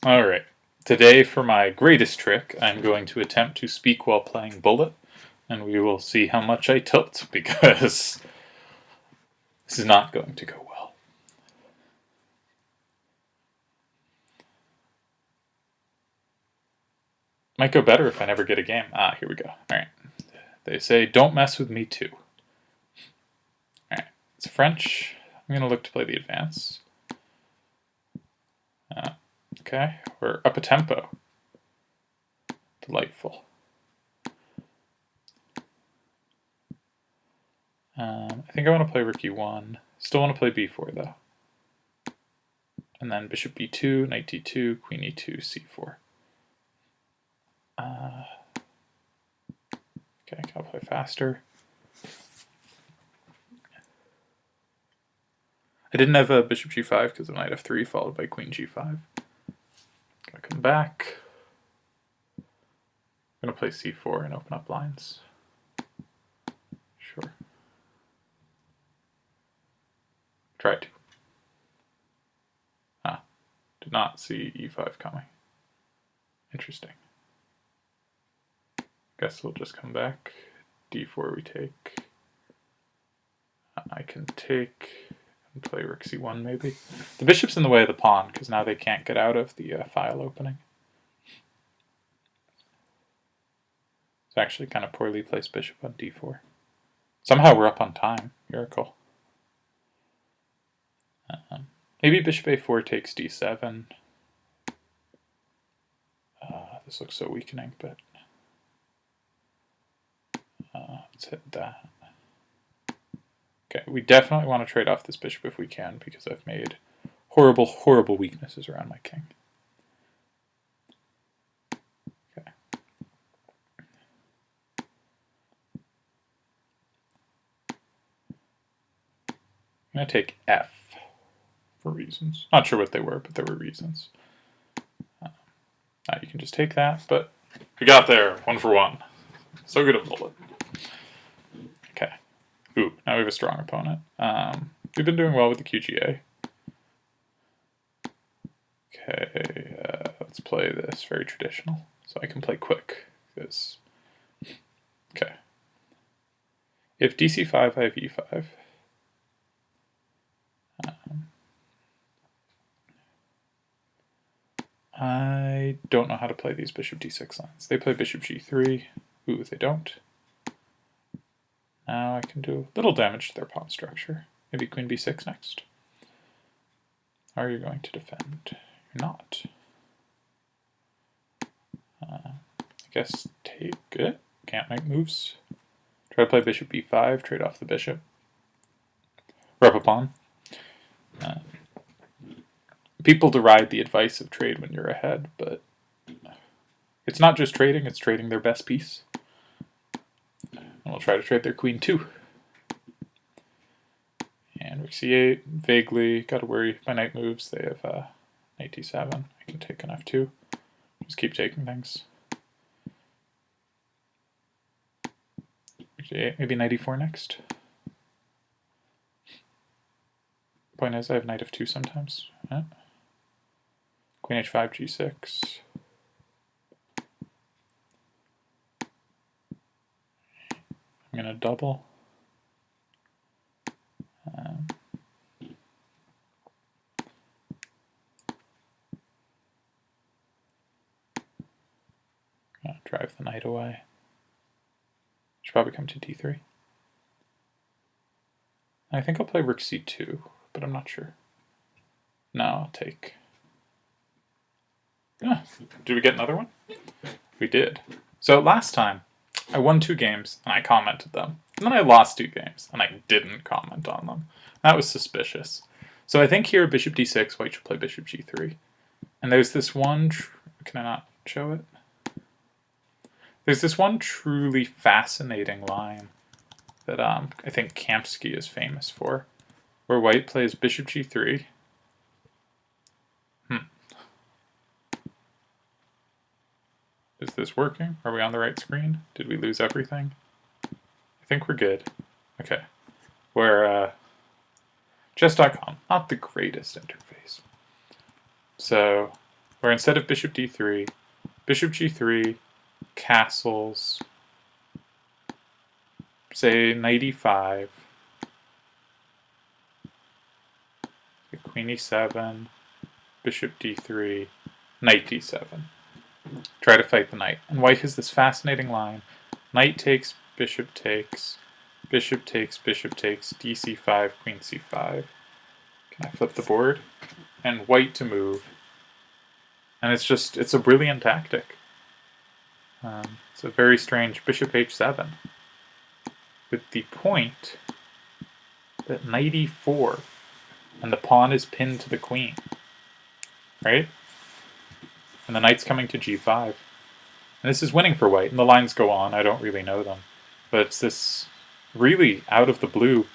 Alright, today for my greatest trick, I'm going to attempt to speak while playing Bullet, and we will see how much I tilt, because this is not going to go well. Might go better if I never get a game. Ah, here we go. Alright. They say, don't mess with me too. Alright, it's French. I'm going to look to play the advance. Okay, we're up a tempo. Delightful. I think I want to play rook e1. Still want to play b4 though. And then bishop b2, knight d2, queen e2, c4. Okay, I'll play faster. I didn't have a bishop g5 because of knight f3 followed by queen g5. Gonna come back. Gonna play c4 and open up lines. Sure. Try to. Ah, did not see e5 coming. Interesting. Guess we'll just come back. d4 we take. I can take and play rook c1 maybe. The bishop's in the way of the pawn because now they can't get out of the file opening. It's actually kind of poorly placed bishop on d4. Somehow we're up on time. Miracle. Maybe bishop a4 takes d7. This looks so weakening, but let's hit that. Okay, we definitely want to trade off this bishop if we can, because I've made horrible, horrible weaknesses around my king. Okay. I'm going to take f for reasons. Not sure what they were, but there were reasons. Now you can just take that, but we got there, 1 for 1. So good at Bullet. Okay. Ooh, now we have a strong opponent. We've been doing well with the QGA. Okay, let's play this very traditional, so I can play quick. Because, okay. If dc5, I have e5. I don't know how to play these bishop d6 lines. They play bishop g3. Ooh, they don't. Now I can do a little damage to their pawn structure. Maybe queen b6 next. Are you going to defend? You're not. I guess take it. Can't make moves. Try to play bishop b5, trade off the bishop. Rep a pawn. People deride the advice of trade when you're ahead, but it's not just trading, it's trading their best piece. And we'll try to trade their queen too. And rook c8, vaguely, gotta worry. My knight moves, they have knight d7. I can take an f2. Just keep taking things. Rook g8, maybe knight e4 next. Point is, I have knight f2 sometimes. Yeah. Queen h5, g6. I'm going to double. Drive the knight away. Should probably come to d3. I think I'll play rook c2, but I'm not sure. No, I'll take. Ah, did we get another one? We did. So last time, I won 2 games and I commented them. And then I lost 2 games and I didn't comment on them. That was suspicious. So I think here bishop d6, white should play bishop g3. And there's this one, can I not show it? There's this one truly fascinating line that I think Kamsky is famous for, where white plays bishop g3. Is this working? Are we on the right screen? Did we lose everything? I think we're good. Okay. We're chess.com, not the greatest interface. So where instead of bishop d3, bishop g3, castles, say knight e5, queen e7, bishop d3, knight d7. Try to fight the knight. And white has this fascinating line. Knight takes, bishop takes, bishop takes, bishop takes, dc5, queen c5. Can I flip the board? And white to move. And it's a brilliant tactic. It's a very strange bishop h7. With the point that knight e4, and the pawn is pinned to the queen. Right? And the knight's coming to g5. And this is winning for white, and the lines go on, I don't really know them. But it's this really out of the blue,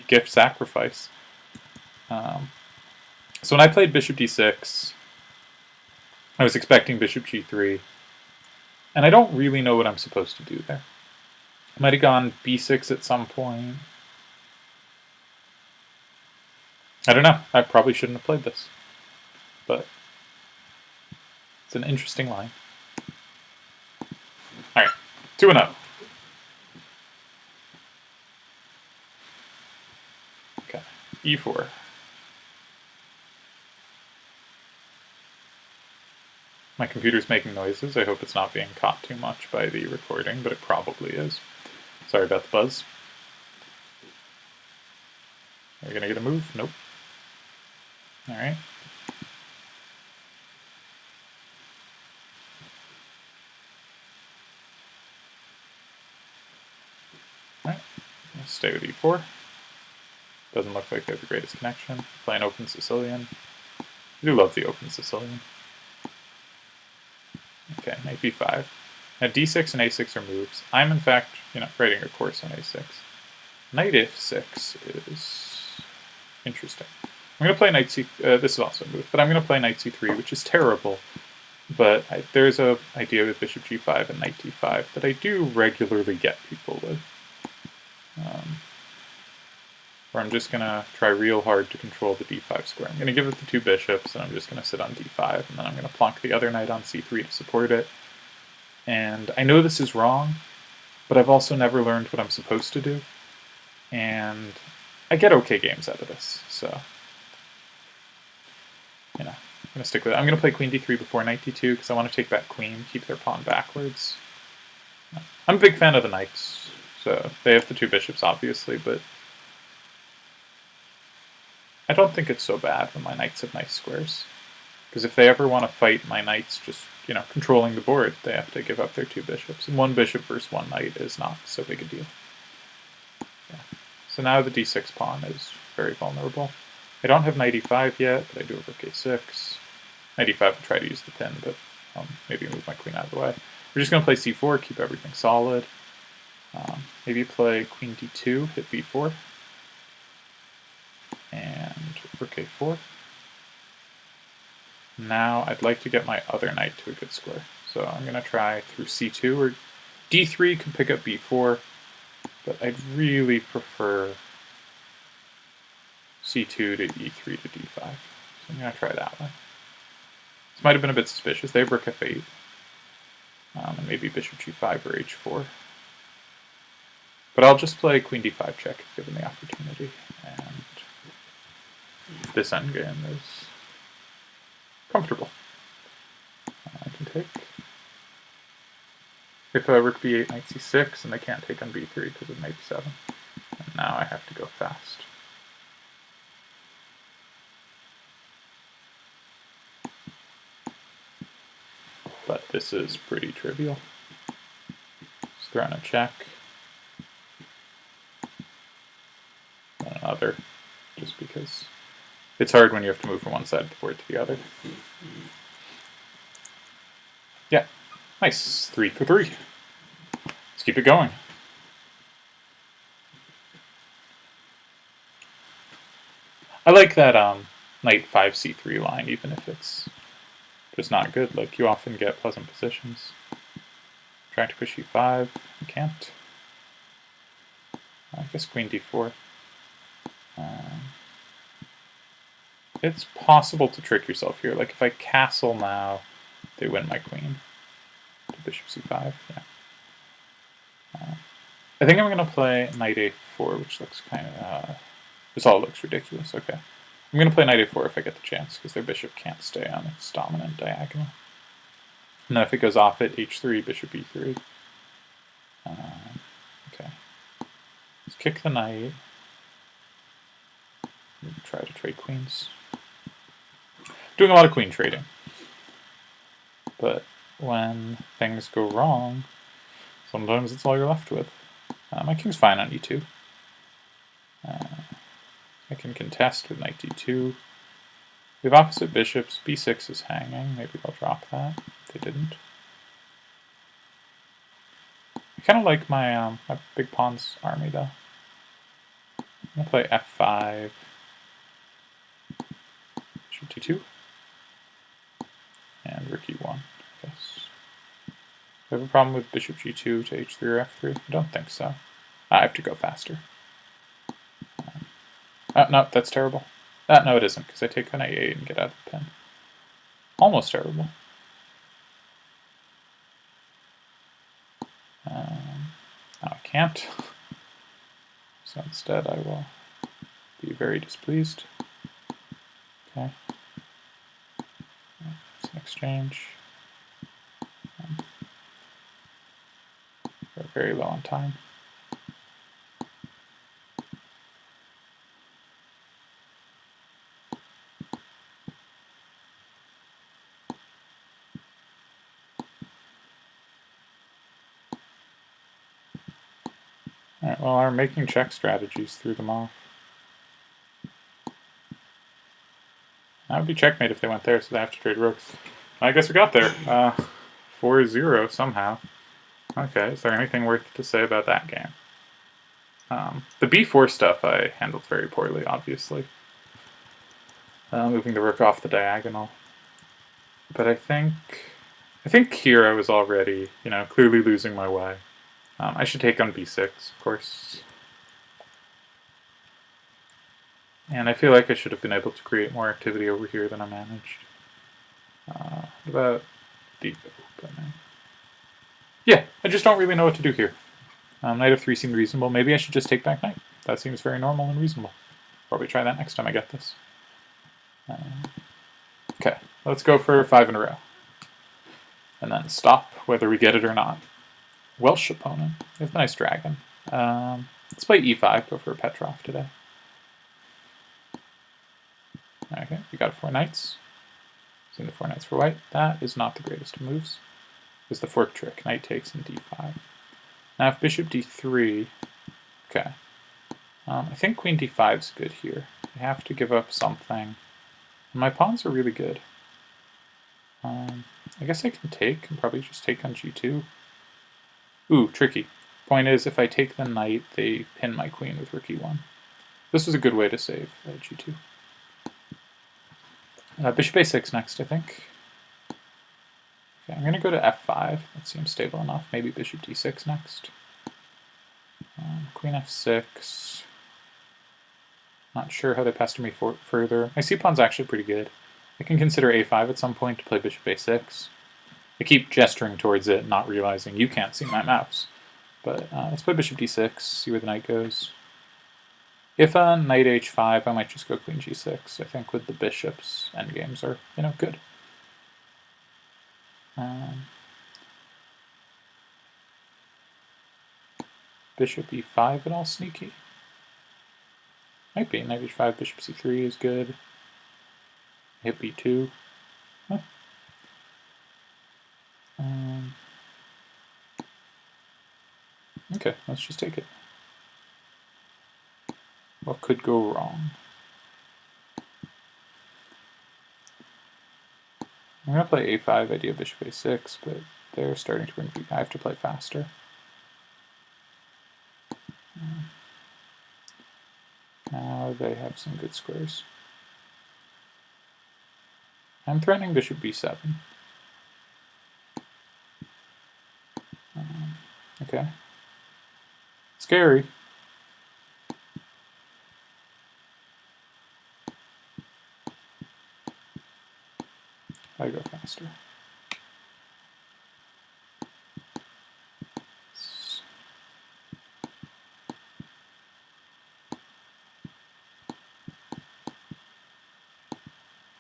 gift sacrifice. So when I played bishop d6, I was expecting bishop g3, and I don't really know what I'm supposed to do there. I might have gone b6 at some point. I don't know. I probably shouldn't have played this. But it's an interesting line. Alright, 2-0. Okay, e4. My computer's making noises. I hope it's not being caught too much by the recording, but it probably is. Sorry about the buzz. Are you gonna get a move? Nope. Alright. Alright, let's stay with e4. Doesn't look like they have the greatest connection. Play an open Sicilian. I do love the open Sicilian. Okay, knight b5. Now d6 and a6 are moves. I'm in fact, writing a course on a6. Knight f6 is interesting. I'm going to play knight c. This is also a move, but I'm going to play knight c3, which is terrible. But there's a idea with bishop g5 and knight d5 that I do regularly get people with. Where I'm just going to try real hard to control the d5 square. I'm going to give it the two bishops, and I'm just going to sit on d5, and then I'm going to plonk the other knight on c3 to support it. And I know this is wrong, but I've also never learned what I'm supposed to do. And I get okay games out of this, so I'm going to stick with it. I'm going to play queen d3 before knight d2, because I want to take that queen, keep their pawn backwards. I'm a big fan of the knights, so they have the two bishops, obviously, but I don't think it's so bad when my knights have nice squares. Because if they ever want to fight my knights just, controlling the board, they have to give up their two bishops. And one bishop versus one knight is not so big a deal. Yeah. So now the d6 pawn is very vulnerable. I don't have knight e5 yet, but I do have rook a6. Knight e5 will try to use the pin, but maybe move my queen out of the way. We're just going to play c4, keep everything solid. Maybe play queen d2, hit b4. And rook a4. Now I'd like to get my other knight to a good square. So I'm going to try through c2, or d3 can pick up b4, but I'd really prefer c2 to e3 to d5. So I'm going to try that way. This might have been a bit suspicious. They have rook f8, and maybe bishop g5 or h4. But I'll just play queen d5 check if given the opportunity. And this endgame is comfortable. I can take. If rook b8, knight c6, and they can't take on b3 because of knight b7. And now I have to go fast. But this is pretty trivial. Just throwing a check. And another, just because it's hard when you have to move from one side of the board to the other. Yeah, nice. 3 for 3. Let's keep it going. I like that knight 5c3 line, even if it's just not good. Like, you often get pleasant positions. Trying to push e5, you can't. I guess queen d4. it's possible to trick yourself here. Like if I castle now, they win my queen. To bishop c5, yeah. I think I'm going to play knight a4, which looks kind of... this all looks ridiculous, okay. I'm going to play knight a4 if I get the chance, because their bishop can't stay on its dominant diagonal. And then if it goes off at h3, bishop e3. Okay. Let's kick the knight. Try to trade queens. Doing a lot of queen trading. But when things go wrong, sometimes it's all you're left with. My king's fine on e2. I can contest with knight d2. We have opposite bishops. b6 is hanging. Maybe they'll drop that. They didn't. I kind of like my my big pawn's army though. I'm gonna play f5. Bishop d2. And rook e1, I guess. Do I have a problem with bishop g2 to h3 or f3? I don't think so. I have to go faster. No, that's terrible. No, it isn't, because I take on a8 and get out of the pin. Almost terrible. Now I can't. So instead I will be very displeased. Okay. It's an exchange. We're very low on time. Alright, well, our making check strategies threw them off. That would be checkmate if they went there, so they have to trade rooks. I guess we got there. 4-0 somehow. Okay, is there anything worth to say about that game? The b4 stuff I handled very poorly, obviously. Moving the rook off the diagonal. But I think here I was already, clearly losing my way. I should take on b6, of course. And I feel like I should have been able to create more activity over here than I managed. What about deep opening? Yeah, I just don't really know what to do here. Knight f3 seemed reasonable. Maybe I should just take back knight. That seems very normal and reasonable. Probably try that next time I get this. Okay, let's go for 5 in a row. And then stop, whether we get it or not. Welsh opponent. They have a nice dragon. Let's play e5, go for a Petrov today. Okay, we got 4 knights. Seeing the 4 knights for white. That is not the greatest of moves. It's the fork trick. Knight takes in d5. Now if bishop d3, okay. I think queen d5 is good here. I have to give up something. And my pawns are really good. I guess I can take and probably just take on g2. Ooh, tricky. Point is, if I take the knight, they pin my queen with rook e1. This was a good way to save g2. Bishop a6 next, I think. Okay, I'm going to go to f5. That seems stable enough. Maybe bishop d6 next. Queen f6. Not sure how they pester me further. My c-pawn's actually pretty good. I can consider a5 at some point to play bishop a6. I keep gesturing towards it, not realizing you can't see my mouse. But let's play bishop d6, see where the knight goes. If knight h5, I might just go queen g6. I think with the bishops, endgames are, good. Bishop e5 at all sneaky? Might be. Knight h5, bishop c3 is good. Hit b2. Huh. Okay, let's just take it. What could go wrong? I'm going to play a5, idea bishop a6, but they're starting to bring... I have to play faster. Now they have some good squares. I'm threatening bishop b7. Okay. Scary. I go faster.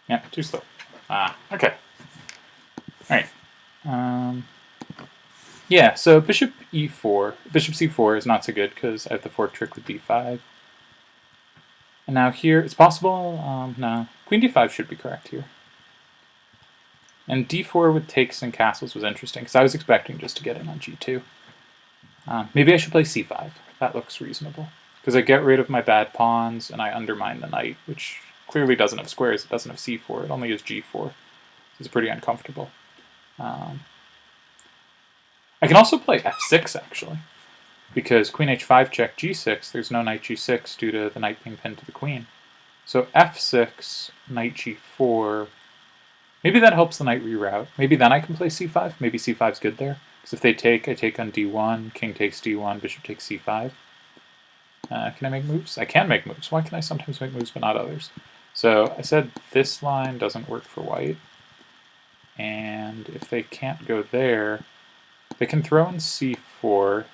Yeah, too slow. Okay. Alright. Yeah, so bishop e4. Bishop c4 is not so good because I have the fork trick with d5. And now here, it's possible, no. Queen d5 should be correct here. And d4 with takes and castles was interesting because I was expecting just to get in on g2. Maybe I should play c5. That looks reasonable. Because I get rid of my bad pawns and I undermine the knight, which clearly doesn't have squares. It doesn't have c4. It only has g4. It's pretty uncomfortable. I can also play f6, actually. Because queen h5 check g6, there's no knight g6 due to the knight being pinned to the queen. So f6, knight g4... Maybe that helps the knight reroute. Maybe then I can play c5. Maybe c5's good there. Because if they take, I take on d1, king takes d1, bishop takes c5. Can I make moves? I can make moves. Why can I sometimes make moves but not others? So I said this line doesn't work for white. And if they can't go there, they can throw in c4,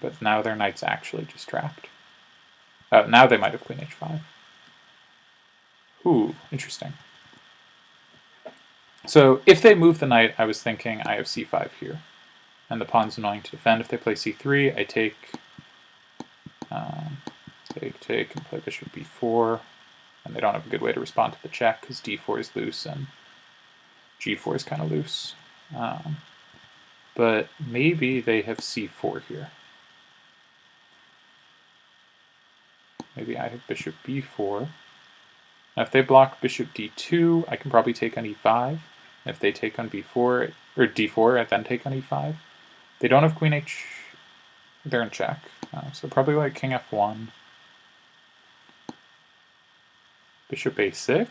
but now their knight's actually just trapped. Now they might have queen h5. Ooh, interesting. So if they move the knight, I was thinking I have c5 here. And the pawn's annoying to defend. If they play c3, I take, and play bishop b4. And they don't have a good way to respond to the check because d4 is loose and g4 is kind of loose. But maybe they have c4 here. Maybe I have bishop b4. Now if they block bishop d2, I can probably take on e5. If they take on b4, or d4, I then take on e5. They don't have queen h, they're in check. So probably like king f1. Bishop a6.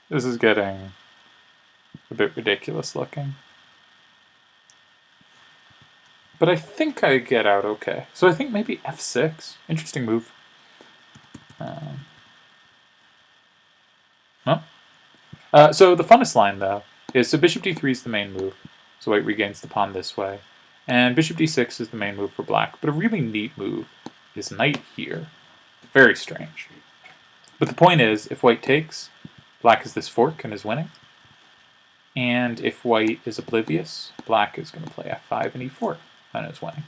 This is getting a bit ridiculous looking. But I think I get out okay. So I think maybe f6. Interesting move. So the funnest line, though, is so bishop d3 is the main move. So white regains the pawn this way. And bishop d6 is the main move for black. But a really neat move is knight here. Very strange. But the point is, if white takes, black is this fork and is winning. And if white is oblivious, black is going to play f5 and e4 and is winning.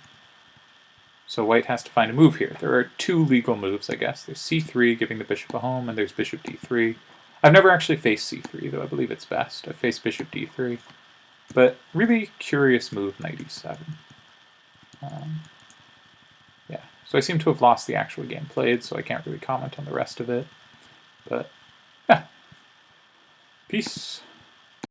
So white has to find a move here. There are two legal moves, I guess. There's c3, giving the bishop a home, and there's bishop d3. I've never actually faced c3, though I believe it's best. I've faced bishop d3. But really curious move, knight e7. Yeah, so I seem to have lost the actual game played, so I can't really comment on the rest of it. But, yeah. Peace.